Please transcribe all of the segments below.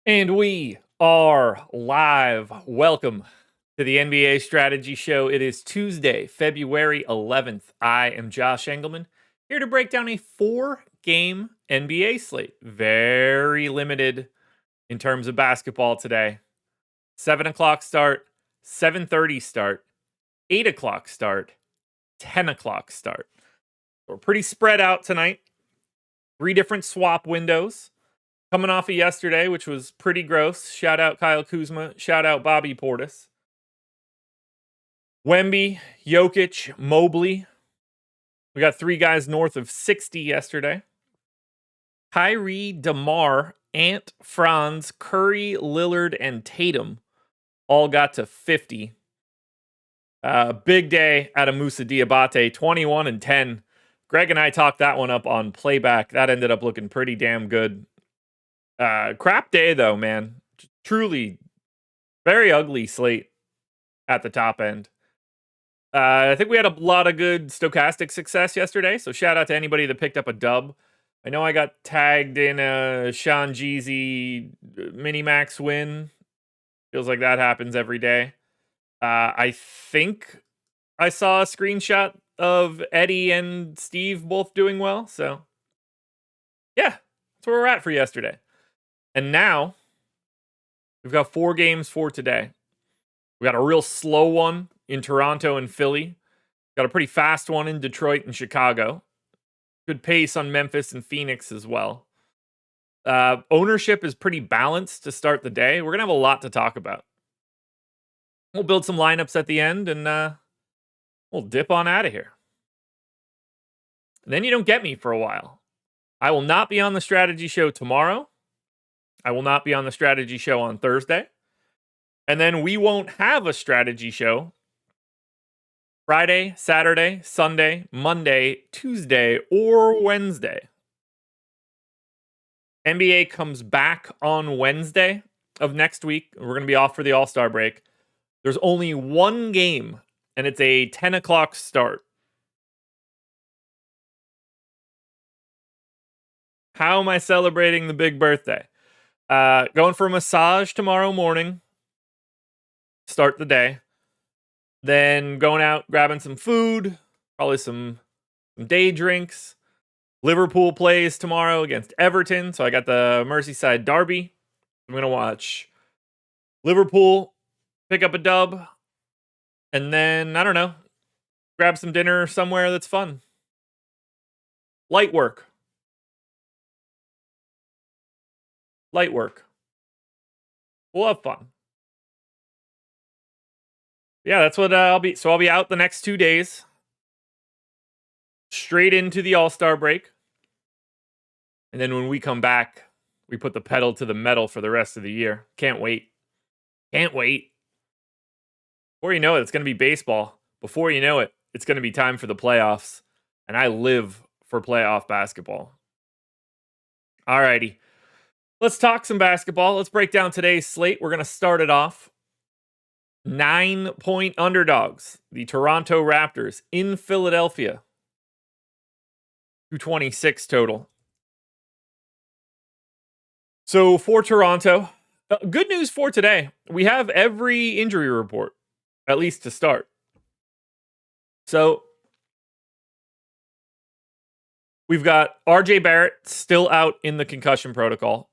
And we are live. Welcome to the NBA Strategy Show. It is Tuesday, February 11th. I am Josh Engleman, here to break down a 4-game NBA slate. Very limited in terms of basketball today. 7 o'clock start, 7:30 start, 8 o'clock start, 10 o'clock start. We're pretty spread out tonight. 3 different swap windows. Coming off of yesterday, which was pretty gross. Shout out Kyle Kuzma. Shout out Bobby Portis. Wemby, Jokic, Mobley. We got 3 guys north of 60 yesterday. Kyrie, DeMar, Ant, Franz, Curry, Lillard, and Tatum all got to 50. Big day out of Musa Diabate, 21 and 10. Greg and I talked that one up on playback. That ended up looking pretty damn good. Crap day though, man. Truly very ugly slate at the top end. I think we had a lot of good Stokastic success yesterday, so shout out to anybody that picked up a dub. I know I got tagged in a Sean Jeezy mini-max win. Feels like that happens every day. I think I saw a screenshot of Eddie and Steve both doing well, so yeah, that's where we're at for yesterday. And now, we've got 4 games for today. We got a real slow one in Toronto and Philly. Got a pretty fast one in Detroit and Chicago. Good pace on Memphis and Phoenix as well. Ownership is pretty balanced to start the day. We're going to have a lot to talk about. We'll build some lineups at the end, and we'll dip on out of here. And then you don't get me for a while. I will not be on the strategy show tomorrow. I will not be on the strategy show on Thursday. And then we won't have a strategy show Friday, Saturday, Sunday, Monday, Tuesday, or Wednesday. NBA comes back on Wednesday of next week. We're going to be off for the All-Star break. There's only one game, and it's a 10 o'clock start. How am I celebrating the big birthday? Going for a massage tomorrow morning. Start the day. Then going out, grabbing some food. Probably some day drinks. Liverpool plays tomorrow against Everton. So I got the Merseyside derby. I'm going to watch Liverpool pick up a dub. And then, I don't know, grab some dinner somewhere that's fun. Light work. We'll have fun. Yeah, that's what I'll be. So I'll be out the next 2 days. Straight into the All-Star break. And then when we come back, we put the pedal to the metal for the rest of the year. Can't wait. Before you know it, it's going to be baseball. Before you know it, it's going to be time for the playoffs. And I live for playoff basketball. Alrighty. Let's talk some basketball. Let's break down today's slate. We're going to start it off. 9-point underdogs. The Toronto Raptors in Philadelphia. 226 total. So for Toronto, good news for today. We have every injury report, at least to start. So we've got RJ Barrett still out in the concussion protocol.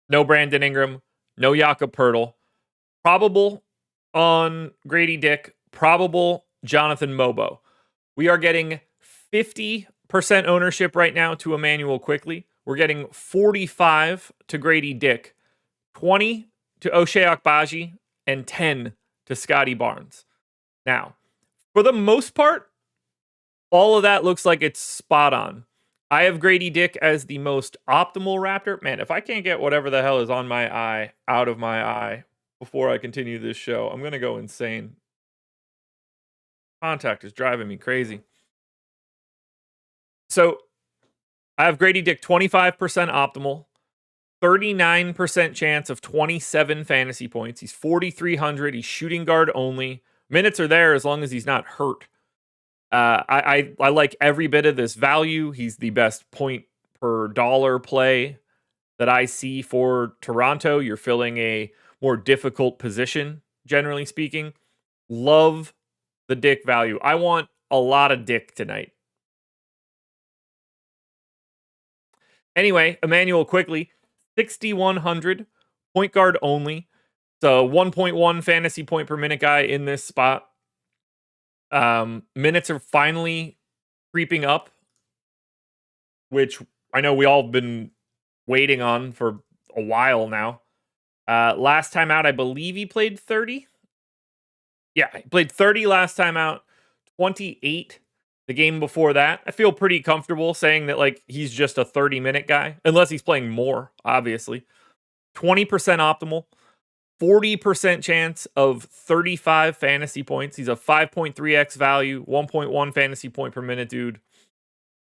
No Brandon Ingram, no Jakob Poeltl. Probable on Grady Dick, probable Jonathan Mobo. We are getting 50% ownership right now to Emmanuel Quickly. We're getting 45 to Grady Dick, 20 to Ochai Agbaji, and 10 to Scotty Barnes. Now, for the most part, all of that looks like it's spot on. I have Grady Dick as the most optimal Raptor. Man, if I can't get whatever the hell is on my eye out of my eye before I continue this show, I'm going to go insane. Contact is driving me crazy. So I have Grady Dick 25% optimal, 39% chance of 27 fantasy points. He's 4,300. He's shooting guard only. Minutes are there as long as he's not hurt. I like every bit of this value. He's the best point per dollar play that I see for Toronto. You're filling a more difficult position, generally speaking. Love the Dick value. I want a lot of Dick tonight. Anyway, Emmanuel quickly, 6,100, point guard only. So 1.1 fantasy point per minute guy in this spot. Minutes are finally creeping up, which I know we all have been waiting on for a while now. Last time out, I believe he played 30. Yeah, he played 30 last time out, 28 the game before that. I feel pretty comfortable saying that like he's just a 30-minute guy, unless he's playing more, obviously. 20% optimal, 40% chance of 35 fantasy points. He's a 5.3x value, 1.1 fantasy point per minute, dude.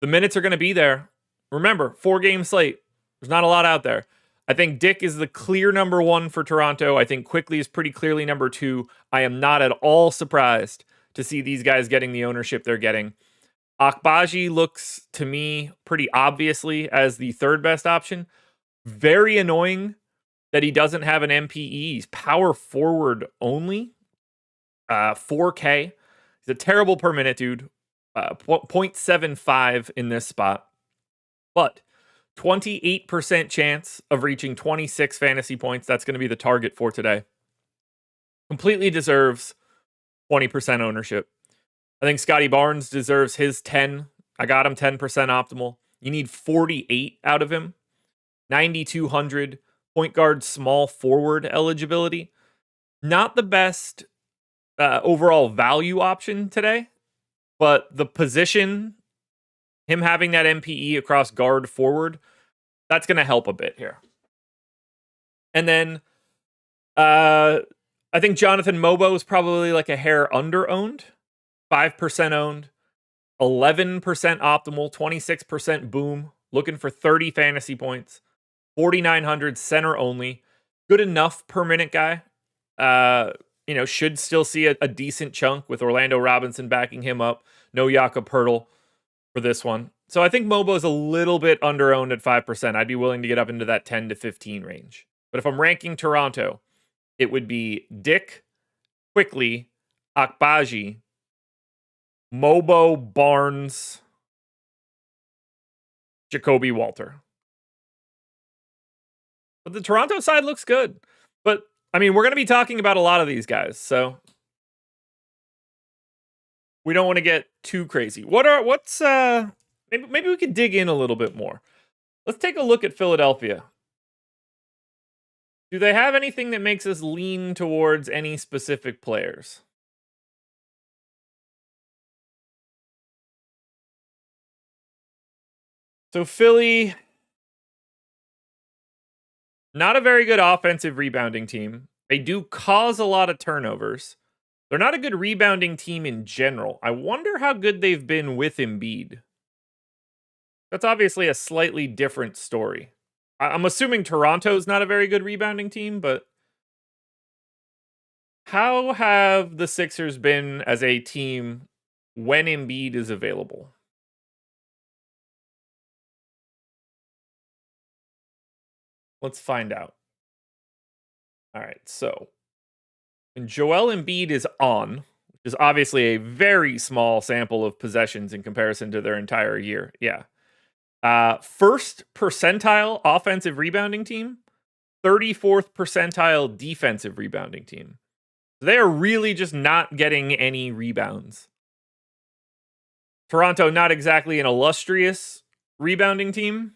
The minutes are going to be there. Remember, 4-game slate. There's not a lot out there. I think Dick is the clear number 1 for Toronto. I think Quickly is pretty clearly number 2. I am not at all surprised to see these guys getting the ownership they're getting. Akbaji looks to me pretty obviously as the third best option. Very annoying that he doesn't have an MPE. He's power forward only. 4K. He's a terrible per minute, dude. 0.75 in this spot. But 28% chance of reaching 26 fantasy points. That's going to be the target for today. Completely deserves 20% ownership. I think Scotty Barnes deserves his 10. I got him 10% optimal. You need 48 out of him. 9,200 point guard, small forward eligibility. Not the best overall value option today, but the position, him having that MPE across guard forward, that's going to help a bit here. And then I think Jonathan Mobo is probably like a hair under owned. 5% owned, 11% optimal, 26% boom, looking for 30 fantasy points, 4,900 center only, good enough per minute guy. Should still see a decent chunk with Orlando Robinson backing him up. No Jakob Poeltl for this one. So I think Mobo is a little bit under owned at 5%. I'd be willing to get up into that 10 to 15 range. But if I'm ranking Toronto, it would be Dick, Quickly, Akbaji, Mobo, Barnes, Jacoby Walter. But the Toronto side looks good. But, I mean, we're going to be talking about a lot of these guys, so we don't want to get too crazy. Maybe we could dig in a little bit more. Let's take a look at Philadelphia. Do they have anything that makes us lean towards any specific players? So Philly, not a very good offensive rebounding team. They do cause a lot of turnovers. They're not a good rebounding team in general. I wonder how good they've been with Embiid. That's obviously a slightly different story. I'm assuming Toronto's not a very good rebounding team, but how have the Sixers been as a team when Embiid is available? Let's find out. All right, so when Joel Embiid is on, which is obviously a very small sample of possessions in comparison to their entire year. Yeah. First percentile offensive rebounding team, 34th percentile defensive rebounding team. They are really just not getting any rebounds. Toronto, not exactly an illustrious rebounding team,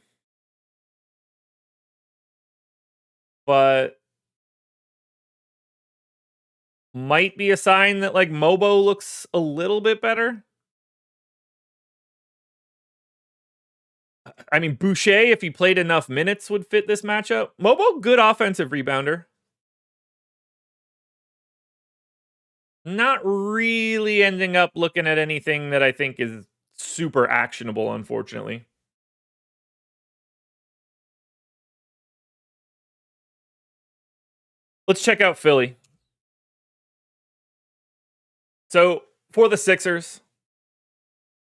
but might be a sign that like Mobo looks a little bit better. I mean, Boucher, if he played enough minutes, would fit this matchup. Mobo, good offensive rebounder. Not really ending up looking at anything that I think is super actionable, unfortunately. Let's check out Philly. So, for the Sixers,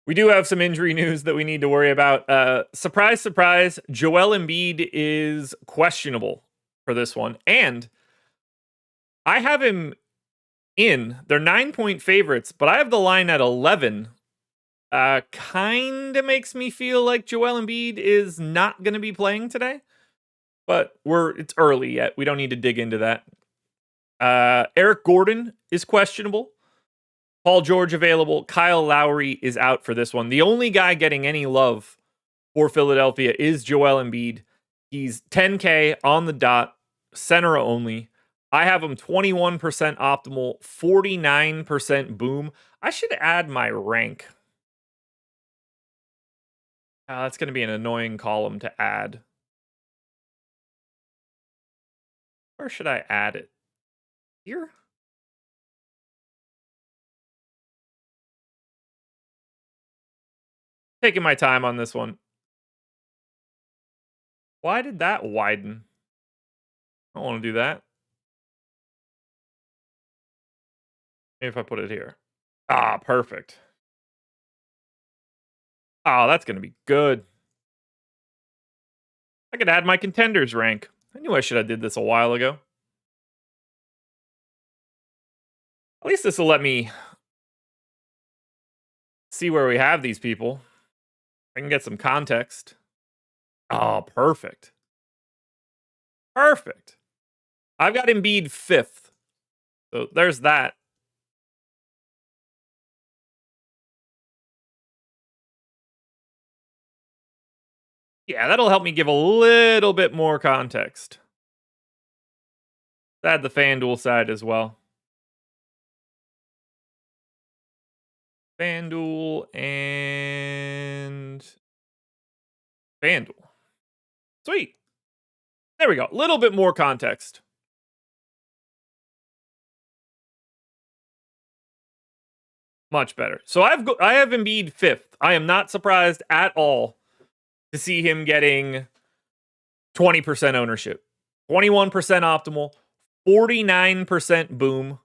We do have some injury news that we need to worry about. Surprise, surprise, Joel Embiid is questionable for this one. And I have him in. They're 9-point favorites, but I have the line at 11. Kind of makes me feel like Joel Embiid is not going to be playing today. But it's early yet. We don't need to dig into that. Eric Gordon is questionable. Paul George available. Kyle Lowry is out for this one. The only guy getting any love for Philadelphia is Joel Embiid. He's 10K on the dot, center only. I have him 21% optimal, 49% boom. I should add my rank. That's going to be an annoying column to add. Where should I add it? Here? Taking my time on this one. Why did that widen? I don't want to do that. Maybe if I put it here. Perfect. That's going to be good. I could add my contenders rank. I knew I should have did this a while ago. At least this will let me see where we have these people. I can get some context. Perfect. Perfect. I've got Embiid 5th. So there's that. Yeah, that'll help me give a little bit more context. Add the FanDuel side as well. FanDuel and FanDuel. Sweet. There we go. A little bit more context. Much better. So I have Embiid 5th. I am not surprised at all to see him getting 20% ownership. 21% optimal, 49% boom.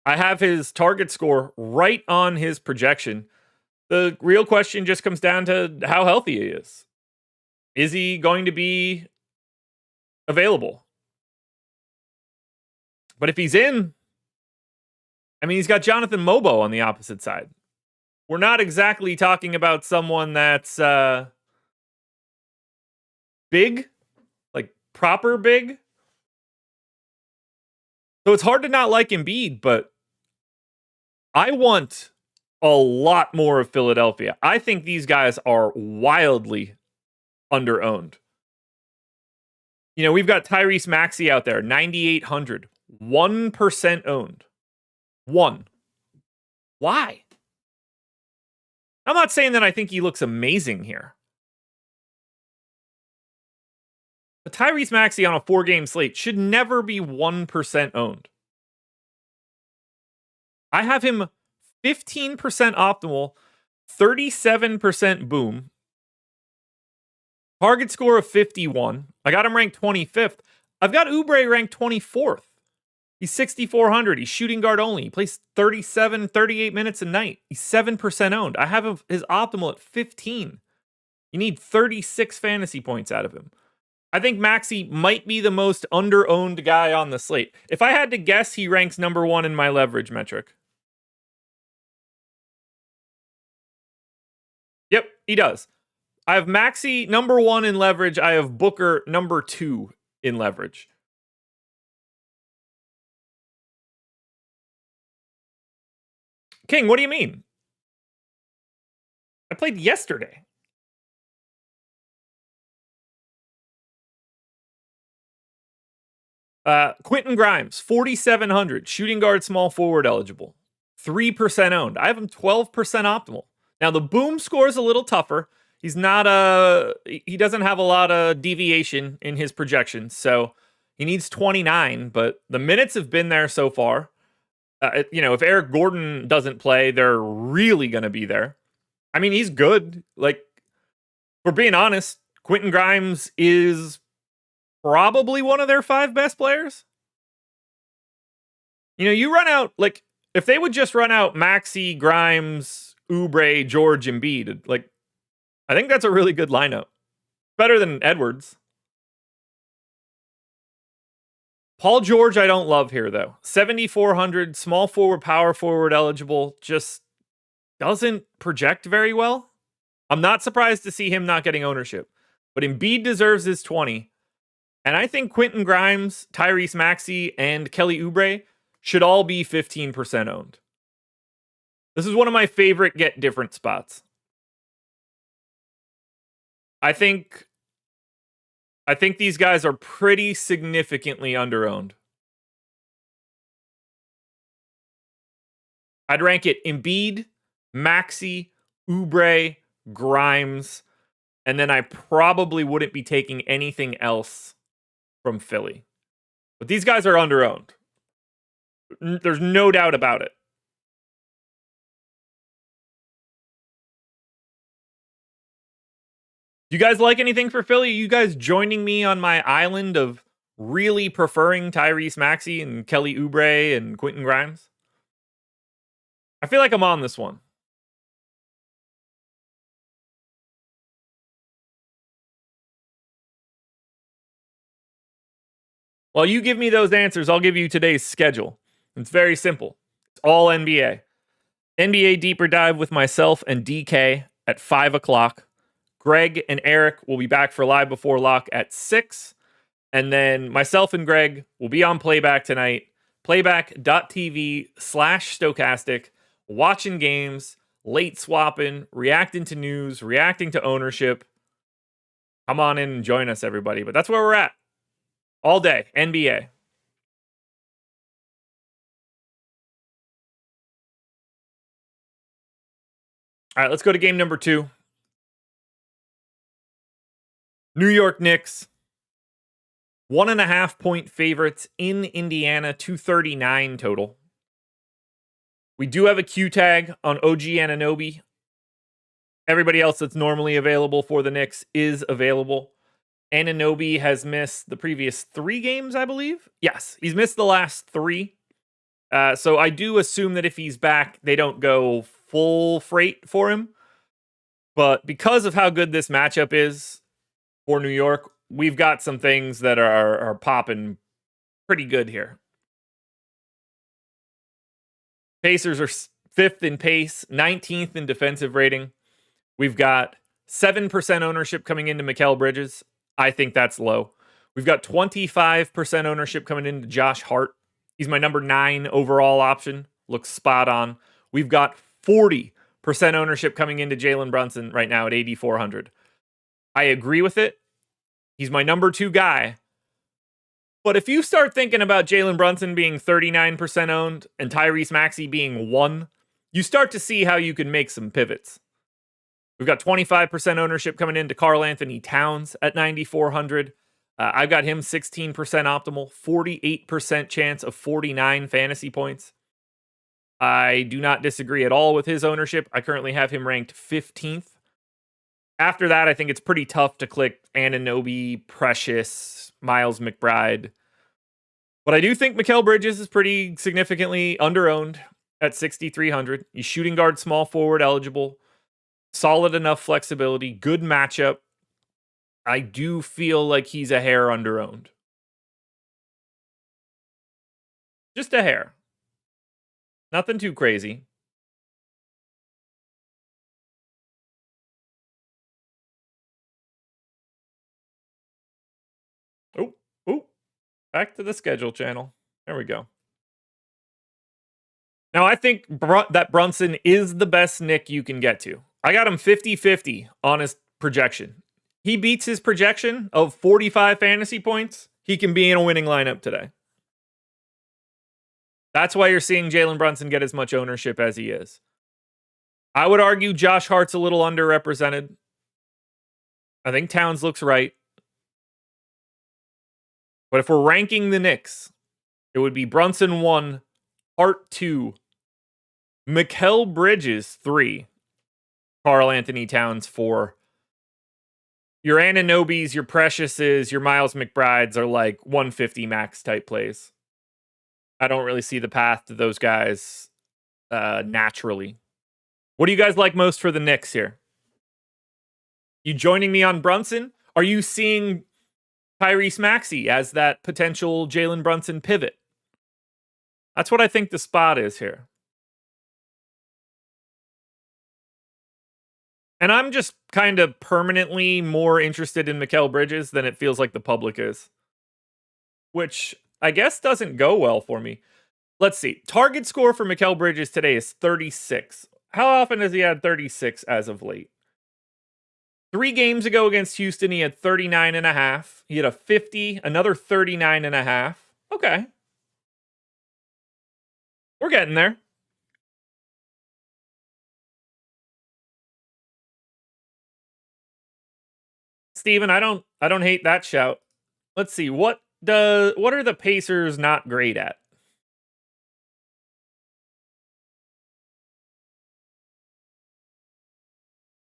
I have his target score right on his projection. The real question just comes down to how healthy he is. Is he going to be available? But if he's in, I mean, he's got Jonathan Mobo on the opposite side. We're not exactly talking about someone that's big, like proper big. So it's hard to not like Embiid, but I want a lot more of Philadelphia. I think these guys are wildly underowned. You know, we've got Tyrese Maxey out there, 9,800, 1% owned. 1. Why? I'm not saying that I think he looks amazing here. But Tyrese Maxey on a 4-game slate should never be 1% owned. I have him 15% optimal, 37% boom, target score of 51. I got him ranked 25th. I've got Oubre ranked 24th. He's 6,400. He's shooting guard only. He plays 38 minutes a night. He's 7% owned. I have his optimal at 15. You need 36 fantasy points out of him. I think Maxey might be the most under-owned guy on the slate. If I had to guess, he ranks number 1 in my leverage metric. Yep, he does. I have Maxey number 1 in leverage. I have Booker number 2 in leverage. King, what do you mean? I played yesterday. Quentin Grimes, 4,700, shooting guard, small forward eligible, 3% owned. I have him 12% optimal. Now the boom score is a little tougher. He's not he doesn't have a lot of deviation in his projections, so he needs 29. But the minutes have been there so far. If Eric Gordon doesn't play, they're really going to be there. I mean, he's good. Like, for being honest, Quentin Grimes is probably one of their 5 best players. You know, you run out, like, if they would just run out Maxey, Grimes, Oubre, George, Embiid. Like, I think that's a really good lineup. Better than Edwards. Paul George, I don't love here, though. 7,400, small forward, power forward eligible, just doesn't project very well. I'm not surprised to see him not getting ownership. But Embiid deserves his 20. And I think Quentin Grimes, Tyrese Maxey, and Kelly Oubre should all be 15% owned. This is one of my favorite get different spots. I think these guys are pretty significantly underowned. I'd rank it Embiid, Maxey, Oubre, Grimes, and then I probably wouldn't be taking anything else from Philly. But these guys are underowned. There's no doubt about it. You guys like anything for Philly? Are you guys joining me on my island of really preferring Tyrese Maxey and Kelly Oubre and Quentin Grimes? I feel like I'm on this one. While you give me those answers, I'll give you today's schedule. It's very simple. It's all NBA. NBA Deeper Dive with myself and DK at 5 o'clock. Greg and Eric will be back for Live Before Lock at 6. And then myself and Greg will be on Playback tonight. Playback.tv/Stokastic. Watching games, late swapping, reacting to news, reacting to ownership. Come on in and join us, everybody. But that's where we're at. All day, NBA. All right, let's go to game number 2. New York Knicks. 1.5 point favorites in Indiana, 239 total. We do have a Q tag on OG Anunoby. Everybody else that's normally available for the Knicks is available. Anunoby has missed the previous 3 games, I believe. Yes, he's missed the last 3. So I do assume that if he's back, they don't go full freight for him. But because of how good this matchup is for New York, we've got some things that are popping pretty good here. Pacers are 5th in pace, 19th in defensive rating. We've got 7% ownership coming into Mikal Bridges. I think that's low. We've got 25% ownership coming into Josh Hart. He's my number 9 overall option. Looks spot on. We've got 40% ownership coming into Jalen Brunson right now at 8,400. I agree with it. He's my number 2 guy. But if you start thinking about Jalen Brunson being 39% owned and Tyrese Maxey being 1, you start to see how you can make some pivots. We've got 25% ownership coming into Karl Anthony Towns at 9,400. I've got him 16% optimal, 48% chance of 49 fantasy points. I do not disagree at all with his ownership. I currently have him ranked 15th. After that, I think it's pretty tough to click Anunoby, Precious, Miles McBride. But I do think Mikal Bridges is pretty significantly underowned at 6,300. He's shooting guard, small forward eligible. Solid enough flexibility, good matchup. I do feel like he's a hair underowned. Just a hair. Nothing too crazy. Oh, back to the schedule channel. There we go. Now, I think that Brunson is the best Nick you can get to. I got him 50-50 on his projection. He beats his projection of 45 fantasy points. He can be in a winning lineup today. That's why you're seeing Jalen Brunson get as much ownership as he is. I would argue Josh Hart's a little underrepresented. I think Towns looks right. But if we're ranking the Knicks, it would be Brunson 1, Hart 2, Mikal Bridges 3, Karl Anthony Towns 4. Your Anunobys, your Preciouses, your Miles McBrides are like 150 max type plays. I don't really see the path to those guys naturally What do you guys like most for the Knicks here? You joining me on Brunson? Are you seeing Tyrese Maxey as that potential Jalen Brunson pivot? That's what I think the spot is here. And I'm just kind of permanently more interested in Mikal Bridges than it feels like the public is, which I guess doesn't go well for me. Let's see. Target score for Mikal Bridges today is 36. How often has he had 36 as of late? 3 games ago against Houston, he had 39.5. He had a 50, another 39.5. Okay. We're getting there. Steven, I don't hate that shout. Let's see. What are the Pacers not great at?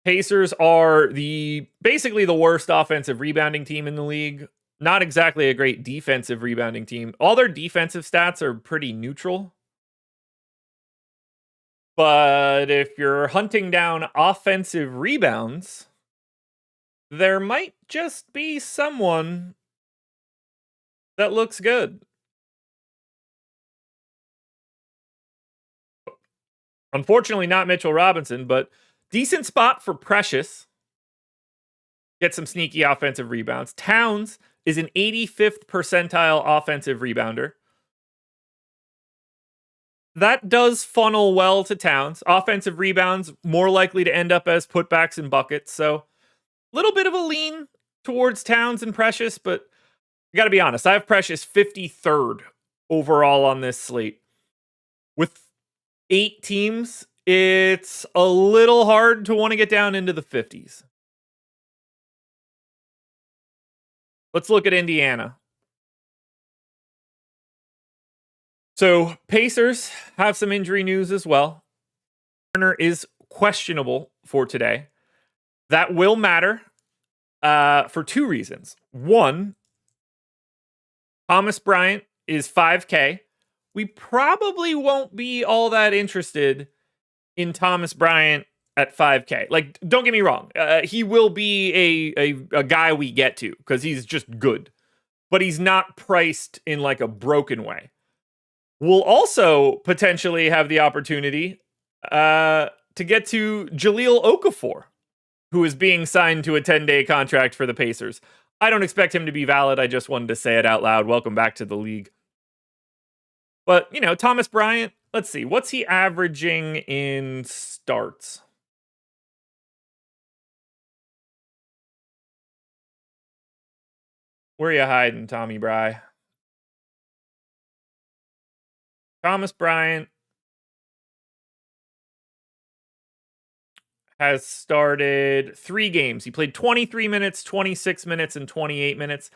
Pacers are basically the worst offensive rebounding team in the league. Not exactly a great defensive rebounding team. All their defensive stats are pretty neutral. But if you're hunting down offensive rebounds, there might just be someone that looks good. Unfortunately, not Mitchell Robinson, but decent spot for Precious. Get some sneaky offensive rebounds. Towns is an 85th percentile offensive rebounder. That does funnel well to Towns. Offensive rebounds more likely to end up as putbacks and buckets. So a little bit of a lean towards Towns and Precious, but I got to be honest. I have Precious 53rd overall on this slate. With 8 teams, it's a little hard to want to get down into the 50s. Let's look at Indiana. So Pacers have some injury news as well. Turner is questionable for today. That will matter for 2 reasons. One, Thomas Bryant is 5K. We probably won't be all that interested in Thomas Bryant at 5K. Like, don't get me wrong. He will be a guy we get to because he's just good. But he's not priced in like a broken way. We'll also potentially have the opportunity to get to Jahlil Okafor, who is being signed to a 10-day contract for the Pacers. I don't expect him to be valid. I just wanted to say it out loud. Welcome back to the league. But, Thomas Bryant, let's see. What's he averaging in starts? Where are you hiding, Tommy Bry? Thomas Bryant has started 3 games. He played 23 minutes, 26 minutes, and 28 minutes.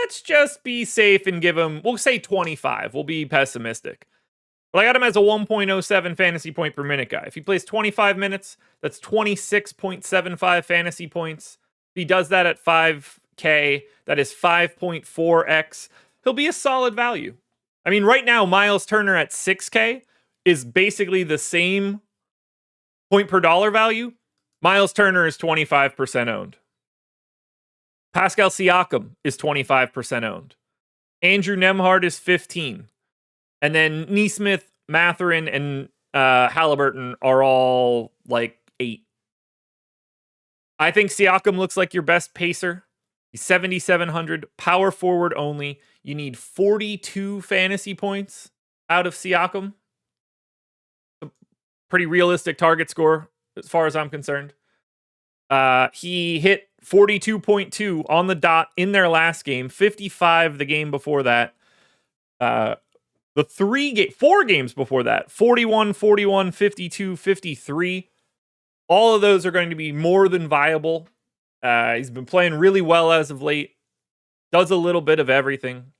Let's just be safe and give him, we'll say 25. We'll be pessimistic. But I got him as a 1.07 fantasy point per minute guy. If he plays 25 minutes, that's 26.75 fantasy points. If he does that at 5K, that is 5.4x. He'll be a solid value. I mean, right now, Miles Turner at 6K is basically the same point per dollar value. Miles Turner is 25% owned. Pascal Siakam is 25% owned. Andrew Nembhard is 15. And then Nesmith, Mathurin, and Halliburton are all like 8. I think Siakam looks like your best pacer. He's 7,700, power forward only. You need 42 fantasy points out of Siakam. A pretty realistic target score as far as I'm concerned. He hit 42.2 on the dot in their last game, 55 the game before that. The 4 games before that, 41, 41, 52, 53. All of those are going to be more than viable. He's been playing really well as of late. Does a little bit of everything.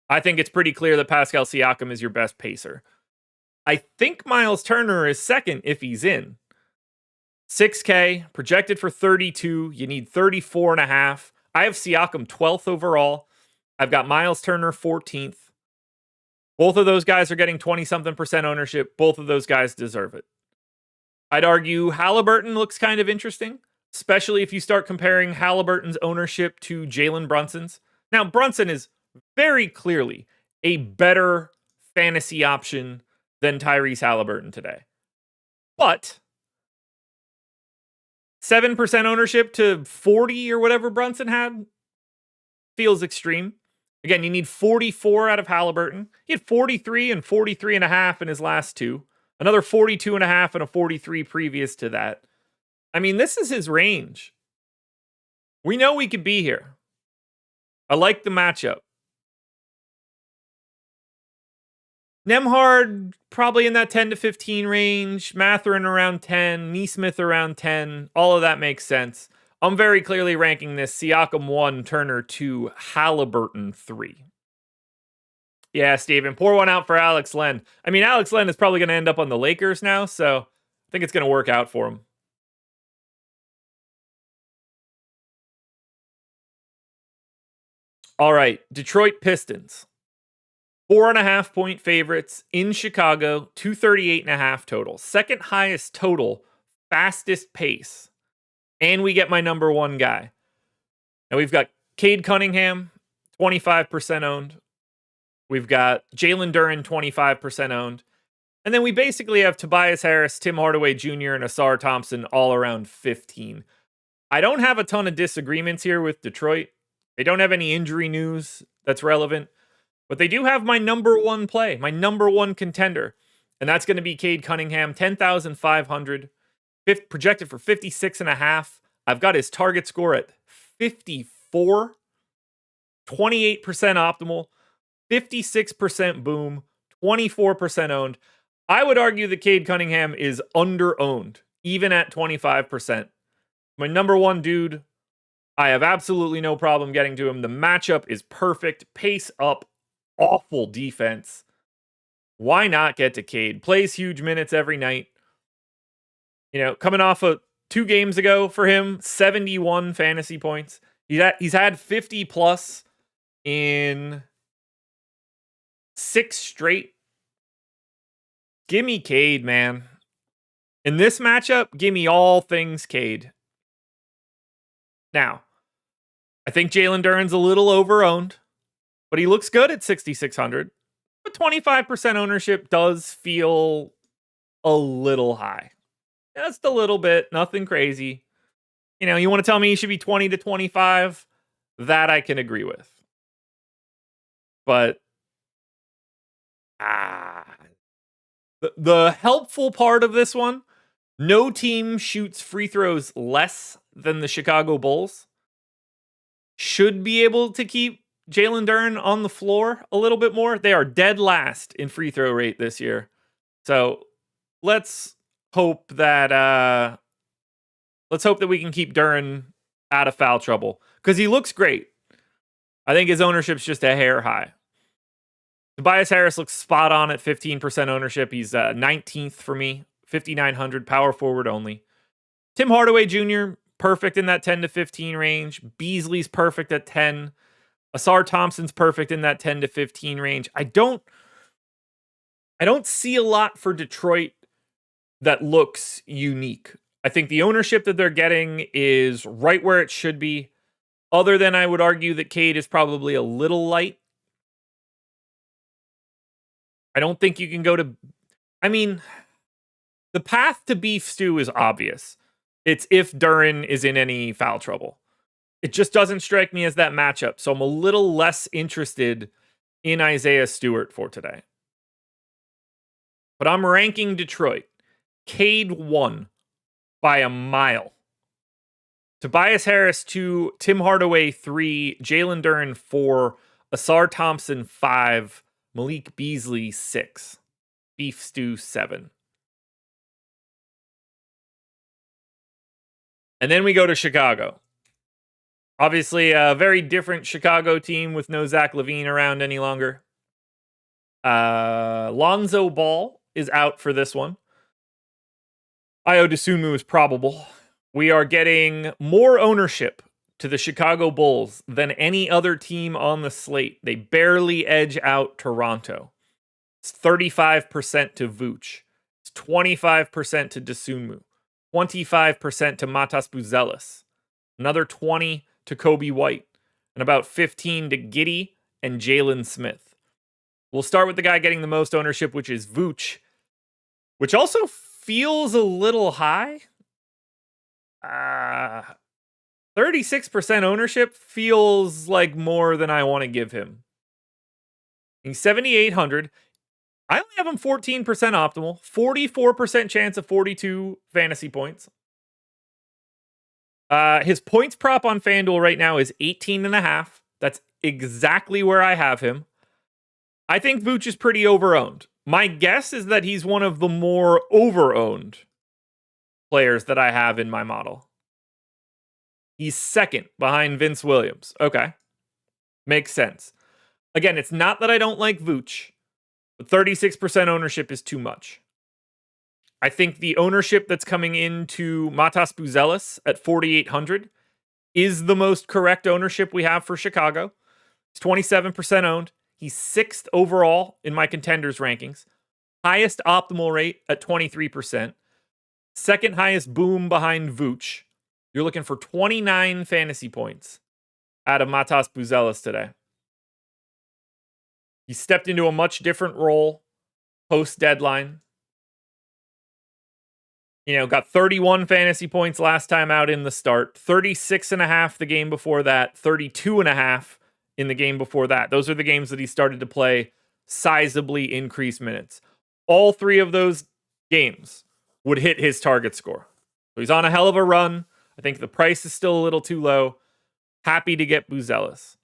I think it's pretty clear that Pascal Siakam is your best pacer. I think Miles Turner is second if he's in. 6K, projected for 32. You need 34.5. I have Siakam 12th overall. I've got Miles Turner 14th. Both of those guys are getting 20-something% ownership. Both of those guys deserve it. I'd argue Halliburton looks kind of interesting, especially if you start comparing Halliburton's ownership to Jalen Brunson's. Now, Brunson is very clearly a better fantasy option than Tyrese Halliburton today. But 7% ownership to 40 or whatever Brunson had feels extreme. Again, you need 44 out of Halliburton. He had 43 and 43.5 in his last two. Another 42.5 and a 43 previous to that. I mean, this is his range. We know we could be here. I like the matchup. Nembhard, probably in that 10 to 15 range. Mathurin around 10. Nesmith around 10. All of that makes sense. I'm very clearly ranking this Siakam 1, Turner 2, Halliburton 3. Yeah, Steven, pour one out for Alex Len. I mean, Alex Len is probably going to end up on the Lakers now, so I think it's going to work out for him. All right, Detroit Pistons. 4.5 point favorites in Chicago, 238.5 total. Second highest total, fastest pace. And we get my number one guy. Now we've got Cade Cunningham, 25% owned. We've got Jalen Duren, 25% owned. And then we basically have Tobias Harris, Tim Hardaway Jr., and Asar Thompson all around 15. I don't have a ton of disagreements here with Detroit. They don't have any injury news that's relevant. But they do have my number one play, my number one contender. And that's going to be Cade Cunningham, 10,500. Projected for 56.5. I've got his target score at 54. 28% optimal. 56% boom. 24% owned. I would argue that Cade Cunningham is under-owned, even at 25%. My number one dude, I have absolutely no problem getting to him. The matchup is perfect. Pace up. Awful defense. Why not get to Cade? Plays huge minutes every night. You know, coming off of 2 games ago for him, 71 fantasy points. He's had 50 plus in 6 straight. Gimme Cade, man. In this matchup, gimme all things Cade. Now, I think Jalen Duren's a little over-owned, but he looks good at 6,600. But 25% ownership does feel a little high. Just a little bit, nothing crazy. You know, you want to tell me he should be 20 to 25? That I can agree with. But the helpful part of this one, no team shoots free throws less than the Chicago Bulls. Should be able to keep Jalen Duren on the floor a little bit more. They are dead last in free throw rate this year. So let's hope that we can keep Duren out of foul trouble, because he looks great. I think his ownership's just a hair high. Tobias Harris looks spot on at 15% ownership. He's 19th for me, 5,900, power forward only. Tim Hardaway Jr., perfect in that 10 to 15 range. Beasley's perfect at 10. Asar Thompson's perfect in that 10 to 15 range. I don't see a lot for Detroit that looks unique. I think the ownership that they're getting is right where it should be. Other than, I would argue that Cade is probably a little light. I don't think you can go to... I mean, the path to beef stew is obvious. It's if Duren is in any foul trouble. It just doesn't strike me as that matchup, so I'm a little less interested in Isaiah Stewart for today. But I'm ranking Detroit. Cade 1 by a mile. Tobias Harris 2, Tim Hardaway 3, Jalen Duren 4, Asar Thompson 5, Malik Beasley 6, Beef Stew 7. And then we go to Chicago. Obviously, a very different Chicago team with no Zach LaVine around any longer. Lonzo Ball is out for this one. Ayo Dosunmu is probable. We are getting more ownership to the Chicago Bulls than any other team on the slate. They barely edge out Toronto. It's 35% to Vooch. It's 25% to Dosunmu. 25% to Matas Buzelis. Another 20 to Kobe White. And about 15 to Giddey and Jalen Smith. We'll start with the guy getting the most ownership, which is Vooch, which also feels a little high. 36% ownership feels like more than I want to give him. He's 7,800. I only have him 14% optimal, 44% chance of 42 fantasy points. His points prop on FanDuel right now is 18.5. That's exactly where I have him. I think Vooch is pretty overowned. My guess is that he's one of the more overowned players that I have in my model. He's second behind Vince Williams. Okay. Makes sense. Again, it's not that I don't like Vooch, but 36% ownership is too much. I think the ownership that's coming into Matas Buzelis at 4,800 is the most correct ownership we have for Chicago. He's 27% owned. He's 6th overall in my contenders rankings. Highest optimal rate at 23%. Second highest boom behind Vooch. You're looking for 29 fantasy points out of Matas Buzelis today. He stepped into a much different role post-deadline. Got 31 fantasy points last time out in the start. 36.5 the game before that. 32.5 in the game before that. Those are the games that he started to play sizably increased minutes. All three of those games would hit his target score. So he's on a hell of a run. I think the price is still a little too low. Happy to get Buzelis.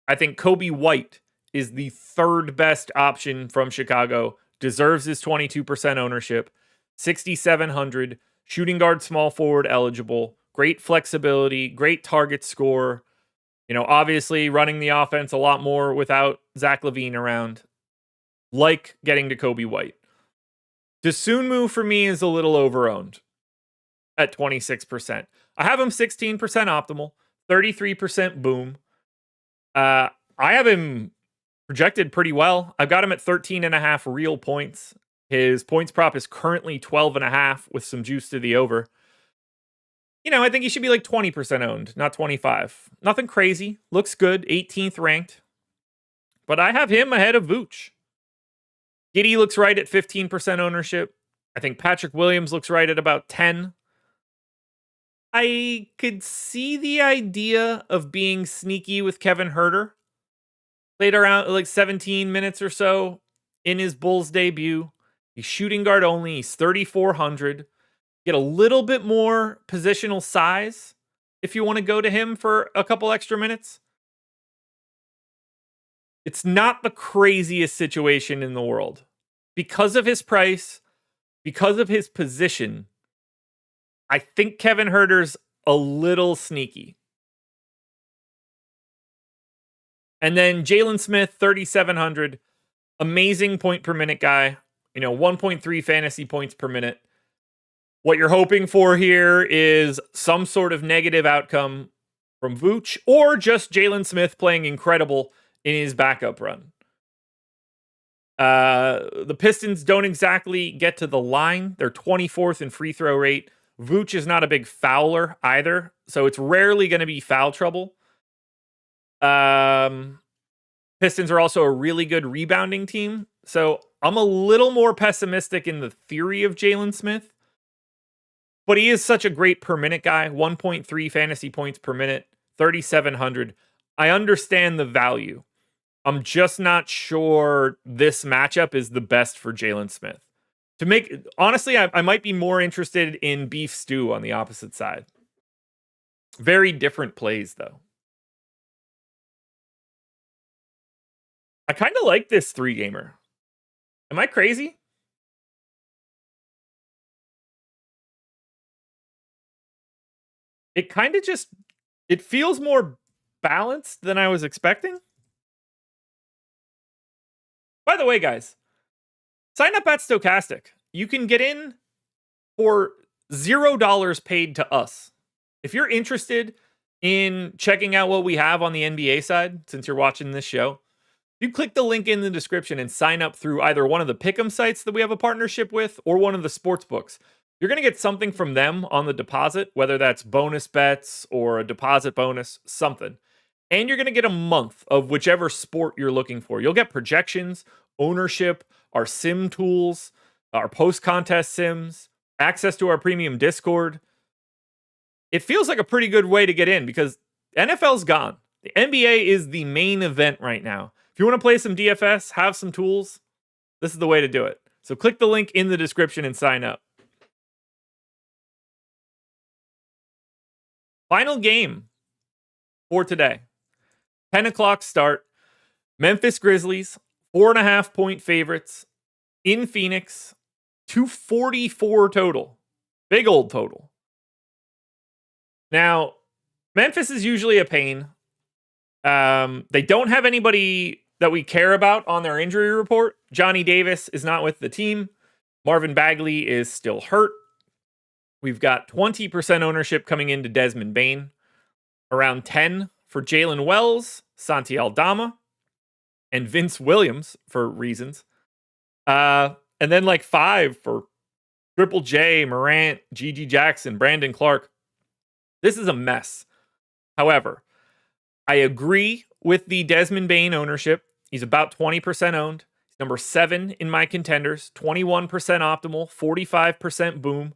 I think Kobe White is the third best option from Chicago. Deserves his 22% ownership. 6,700. Shooting guard, small forward eligible. Great flexibility. Great target score. Obviously running the offense a lot more without Zach LaVine around. Like getting to Kobe White. Dosunmu for me is a little overowned at 26%. I have him 16% optimal, 33% boom. I have him projected pretty well. I've got him at 13.5 real points. His points prop is currently 12.5 with some juice to the over. I think he should be like 20% owned, not 25. Nothing crazy. Looks good. 18th ranked. But I have him ahead of Vooch. Giddey looks right at 15% ownership. I think Patrick Williams looks right at about 10. I could see the idea of being sneaky with Kevin Huerter. Played around like 17 minutes or so in his Bulls debut. He's shooting guard only. He's 3,400. Get a little bit more positional size if you want to go to him for a couple extra minutes. It's not the craziest situation in the world. Because of his price, because of his position, I think Kevin Huerter's a little sneaky. And then Jalen Smith, 3,700. Amazing point per minute guy. 1.3 fantasy points per minute. What you're hoping for here is some sort of negative outcome from Vooch or just Jalen Smith playing incredible in his backup run. The Pistons don't exactly get to the line. They're 24th in free throw rate. Vooch is not a big fouler either, so it's rarely going to be foul trouble. Pistons are also a really good rebounding team, so I'm a little more pessimistic in the theory of Jalen Smith. But he is such a great per minute guy. 1.3 fantasy points per minute, 3,700. I understand the value. I'm just not sure this matchup is the best for Jalen Smith. Honestly, I might be more interested in beef stew on the opposite side. Very different plays, though. I kind of like this 3-gamer. Am I crazy? It kind of it feels more balanced than I was expecting. By the way, guys, sign up at Stokastic. You can get in for $0 paid to us. If you're interested in checking out what we have on the NBA side, since you're watching this show, You click the link in the description and sign up through either one of the pick'em sites that we have a partnership with or one of the sports books. You're going to get something from them on the deposit, whether that's bonus bets or a deposit bonus, something. And you're going to get a month of whichever sport you're looking for. You'll get projections, ownership, our sim tools, our post-contest sims, access to our premium Discord. It feels like a pretty good way to get in because NFL's gone. The NBA is the main event right now. If you want to play some DFS, have some tools, this is the way to do it. So click the link in the description and sign up. Final game for today. 10 o'clock start. Memphis Grizzlies, 4.5 point favorites in Phoenix. 244 total. Big old total. Now, Memphis is usually a pain. They don't have anybody that we care about on their injury report. Johnny Davis is not with the team. Marvin Bagley is still hurt. We've got 20% ownership coming into Desmond Bane. Around 10 for Jalen Wells, Santi Aldama, and Vince Williams for reasons. And then like 5 for Triple J, Morant, GG Jackson, Brandon Clark. This is a mess. However, I agree with the Desmond Bane ownership. He's about 20% owned. He's number 7 in my contenders. 21% optimal, 45% boom,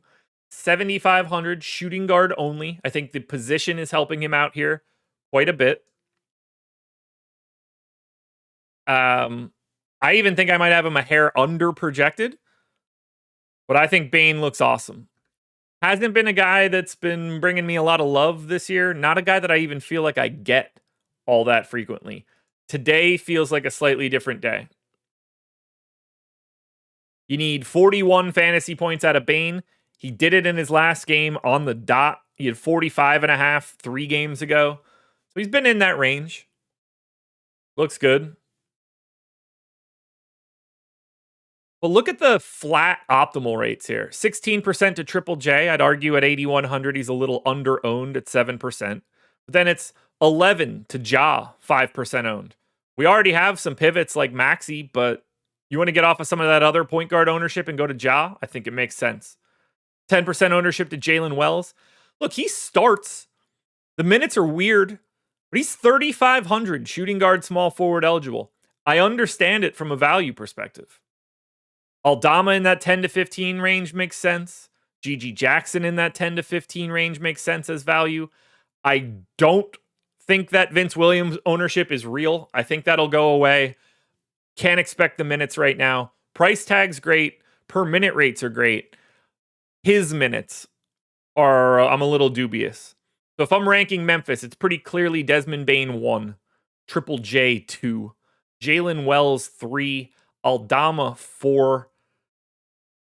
7,500 shooting guard only. I think the position is helping him out here quite a bit. I even think I might have him a hair under projected, but I think Bane looks awesome. Hasn't been a guy that's been bringing me a lot of love this year. Not a guy that I even feel like I get all that frequently. Today feels like a slightly different day. You need 41 fantasy points out of Bane. He did it in his last game on the dot. He had 45.5 3 games ago. So he's been in that range. Looks good. But look at the flat optimal rates here. 16% to Triple J. I'd argue at 8,100 he's a little under-owned at 7%. But then it's 11 to Ja, 5% owned. We already have some pivots like Maxey, but you want to get off of some of that other point guard ownership and go to Ja? I think it makes sense. 10% ownership to Jalen Wells. Look, he starts. The minutes are weird, but he's 3,500 shooting guard, small forward eligible. I understand it from a value perspective. Aldama in that 10 to 15 range makes sense. GG Jackson in that 10 to 15 range makes sense as value. I don't think that Vince Williams ownership is real. I think that'll go away. Can't expect the minutes right now. Price tag's great. Per minute rates are great. His minutes are, I'm a little dubious. So if I'm ranking Memphis, it's pretty clearly Desmond Bane 1, Triple J 2, Jalen Wells 3, Aldama 4,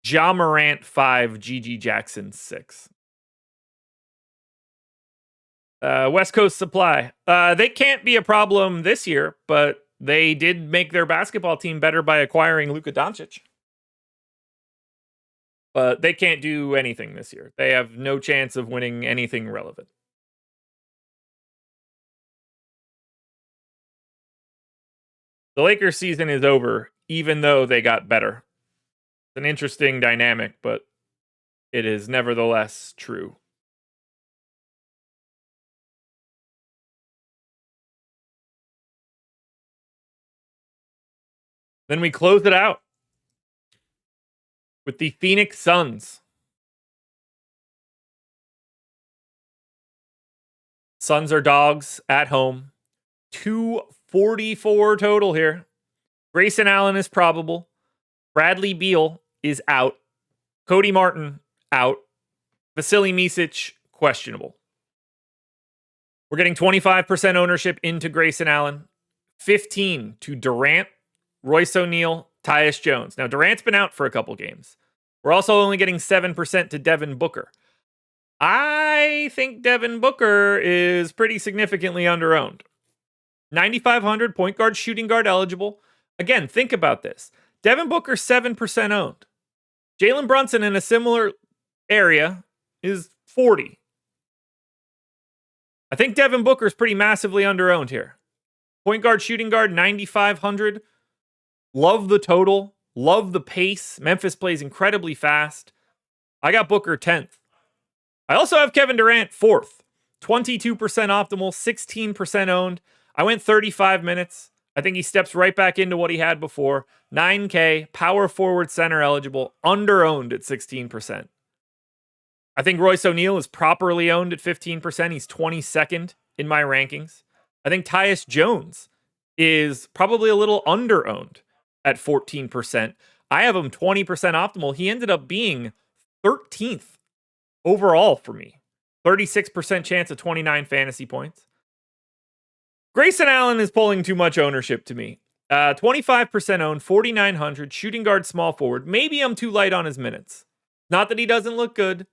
Ja Morant 5, GG Jackson 6. West Coast Supply. They can't be a problem this year, but they did make their basketball team better by acquiring Luka Doncic. But they can't do anything this year. They have no chance of winning anything relevant. The Lakers season is over, even though they got better. It's an interesting dynamic, but it is nevertheless true. Then we close it out with the Phoenix Suns. Suns are dogs at home. 244 total here. Grayson Allen is probable. Bradley Beal is out. Cody Martin out. Vasily Micic questionable. We're getting 25% ownership into Grayson Allen. 15 to Durant, Royce O'Neal, Tyus Jones. Now, Durant's been out for a couple games. We're also only getting 7% to Devin Booker. I think Devin Booker is pretty significantly underowned. 9,500 point guard, shooting guard eligible. Again, think about this. Devin Booker 7% owned. Jalen Brunson in a similar area is 40. I think Devin Booker is pretty massively underowned here. Point guard, shooting guard, 9,500. Love the total. Love the pace. Memphis plays incredibly fast. I got Booker 10th. I also have Kevin Durant 4th. 22% optimal, 16% owned. I went 35 minutes. I think he steps right back into what he had before. 9K, power forward, center eligible, under owned at 16%. I think Royce O'Neal is properly owned at 15%. He's 22nd in my rankings. I think Tyus Jones is probably a little under owned at 14%. I have him 20% optimal. He ended up being 13th overall for me. 36% chance of 29 fantasy points. Grayson Allen is pulling too much ownership to me. 25% owned, 4,900, shooting guard, small forward. Maybe I'm too light on his minutes. Not that he doesn't look good.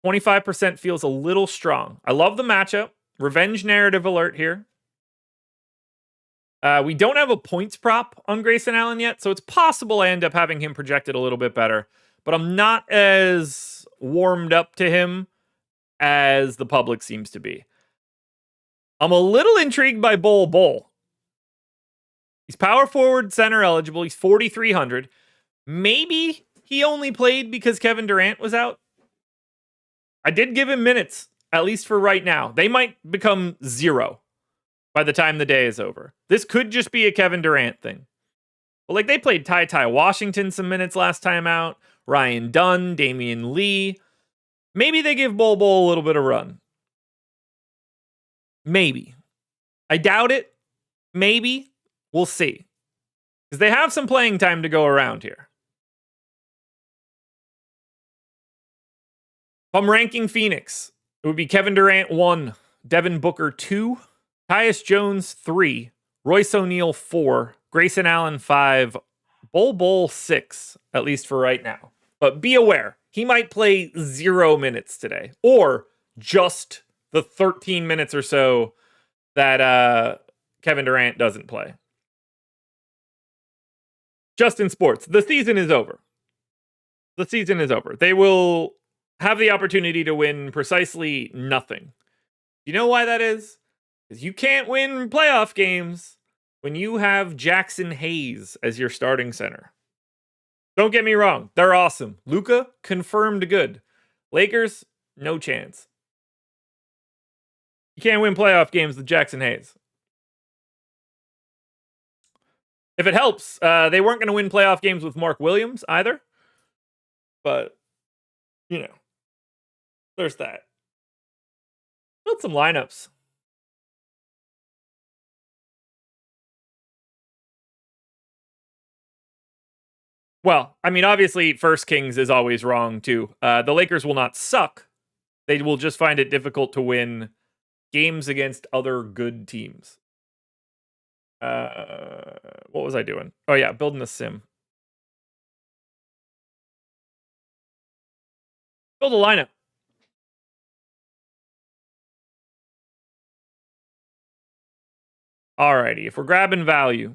25% feels a little strong. I love the matchup. Revenge narrative alert here. We don't have a points prop on Grayson Allen yet, so it's possible I end up having him projected a little bit better. But I'm not as warmed up to him as the public seems to be. I'm a little intrigued by Bol Bol. He's power forward, center eligible. He's 4,300. Maybe he only played because Kevin Durant was out. I did give him minutes, at least for right now. They might become 0 by the time the day is over. This could just be a Kevin Durant thing. But like, they played Ty Washington some minutes last time out. Ryan Dunn, Damian Lee. Maybe they give Bol Bol a little bit of run. Maybe. I doubt it. Maybe. We'll see. Because they have some playing time to go around here. If I'm ranking Phoenix, it would be Kevin Durant 1, Devin Booker 2, Tyus Jones 3, Royce O'Neal 4, Grayson Allen 5, Bol Bol 6, at least for right now. But be aware, he might play 0 minutes today, or just the 13 minutes or so that Kevin Durant doesn't play. Just in sports, the season is over. The season is over. They will have the opportunity to win precisely nothing. You know why that is? Because you can't win playoff games when you have Jackson Hayes as your starting center. Don't get me wrong. They're awesome. Luka, confirmed good. Lakers, no chance. You can't win playoff games with Jackson Hayes. If it helps, they weren't going to win playoff games with Mark Williams either. But, you know, there's that. Build some lineups. Well, I mean, obviously, First Kings is always wrong, too. The Lakers will not suck. They will just find it difficult to win games against other good teams. What was I doing? Oh, yeah, building a sim. Build a lineup. Alrighty, if we're grabbing value,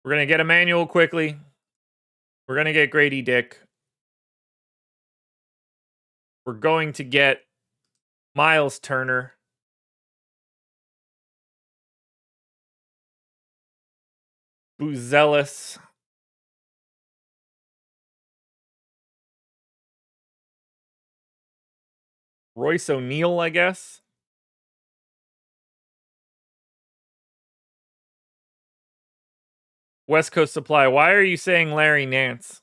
we're going to get Emmanuel quickly. We're going to get Grady Dick. We're going to get Miles Turner. Buzelis. Royce O'Neal, I guess. West Coast Supply. Why are you saying Larry Nance?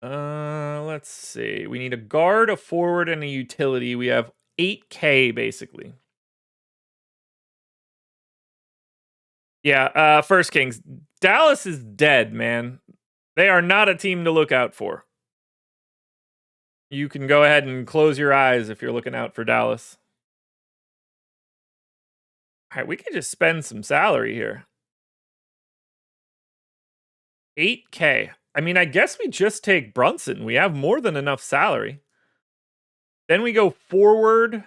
Let's see. We need a guard, a forward, and a utility. We have 8K basically. Yeah, First Kings. Dallas is dead, man. They are not a team to look out for. You can go ahead and close your eyes if you're looking out for Dallas. All right, we could just spend some salary here. 8K. I mean, I guess we just take Brunson. We have more than enough salary. Then we go forward.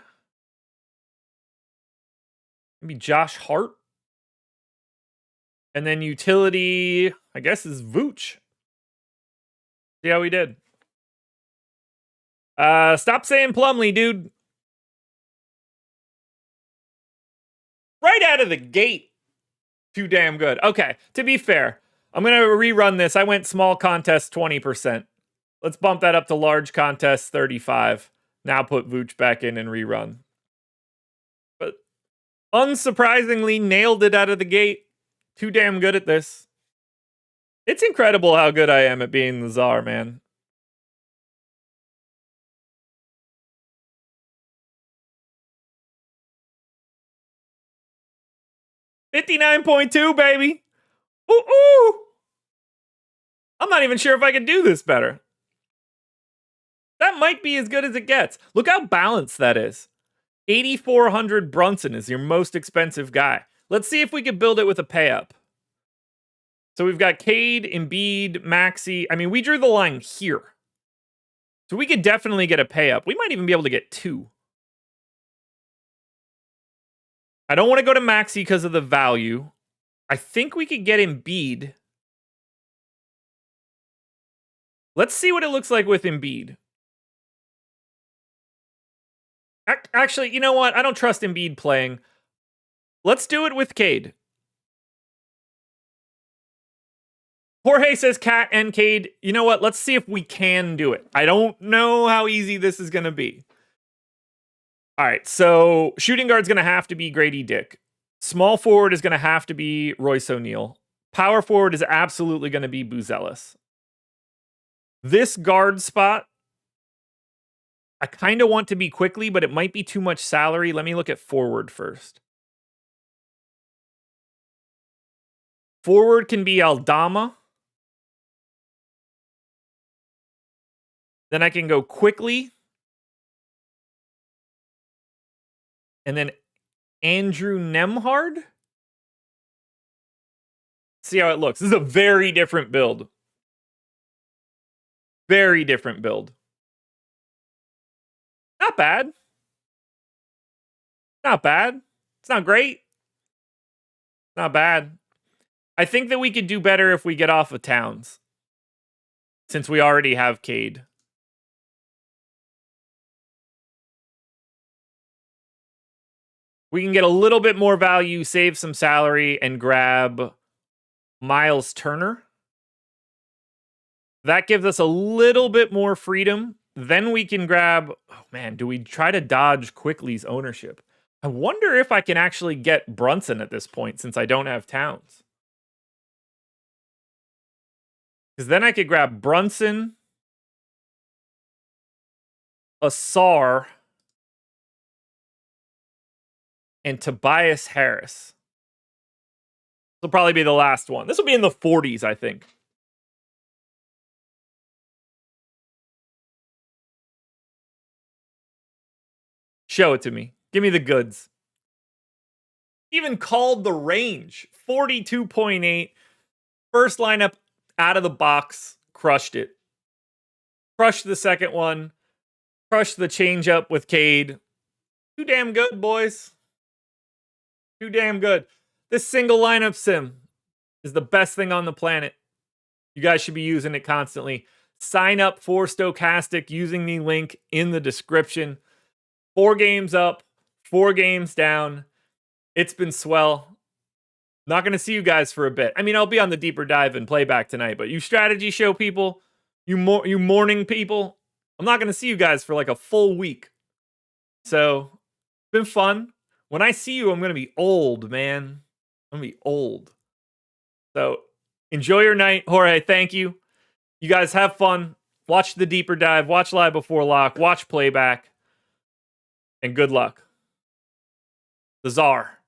Maybe Josh Hart. And then utility, I guess, is Vooch. See how we did. Stop saying Plumlee, dude. Right out of the gate. Too damn good. Okay, to be fair, I'm going to rerun this. I went small contest 20%. Let's bump that up to large contest 35. Now put Vooch back in and rerun. But unsurprisingly, nailed it out of the gate. Too damn good at this. It's incredible how good I am at being the czar, man. $59.2, baby. Ooh. I'm not even sure if I can do this better. That might be as good as it gets. Look how balanced that is. 8,400 Brunson is your most expensive guy. Let's see if we could build it with a pay up. So we've got Cade, Embiid, Maxey. I mean, we drew the line here. So we could definitely get a pay up. We might even be able to get 2. I don't want to go to Maxey because of the value. I think we could get Embiid. Let's see what it looks like with Embiid. Actually, you know what? I don't trust Embiid playing. Let's do it with Cade. Jorge says Cat and Cade. You know what? Let's see if we can do it. I don't know how easy this is going to be. All right, so shooting guard's going to have to be Grady Dick. Small forward is going to have to be Royce O'Neal. Power forward is absolutely going to be Buzelis. This guard spot, I kind of want to be quickly, but it might be too much salary. Let me look at forward first. Forward can be Aldama. Then I can go quickly. And then Andrew Nembhard. See how it looks. This is a very different build. Very different build. Not bad. Not bad. It's not great. Not bad. I think that we could do better if we get off of Towns. Since we already have Cade. We can get a little bit more value, save some salary, and grab Miles Turner. That gives us a little bit more freedom. Then we can grab... Oh, man, do we try to dodge Quickly's ownership? I wonder if I can actually get Brunson at this point, since I don't have Towns. Because then I could grab Brunson, Asar, and Tobias Harris. This will probably be the last one. This will be in the 40s, I think. Show it to me. Give me the goods. Even called the range. 42.8. First lineup out of the box. Crushed it. Crushed the second one. Crushed the changeup with Cade. Too damn good, boys. Too damn good. This single lineup sim is the best thing on the planet. You guys should be using it constantly. Sign up for Stokastic using the link in the description. 4 games up, 4 games down. It's been swell. Not going to see you guys for a bit. I mean, I'll be on the deeper dive and playback tonight, but you strategy show people, you morning people, I'm not going to see you guys for like a full week. So, it's been fun. When I see you, I'm going to be old, man. I'm going to be old. So, enjoy your night. Jorge, thank you. You guys have fun. Watch the deeper dive. Watch live before lock. Watch playback. And good luck. The Czar.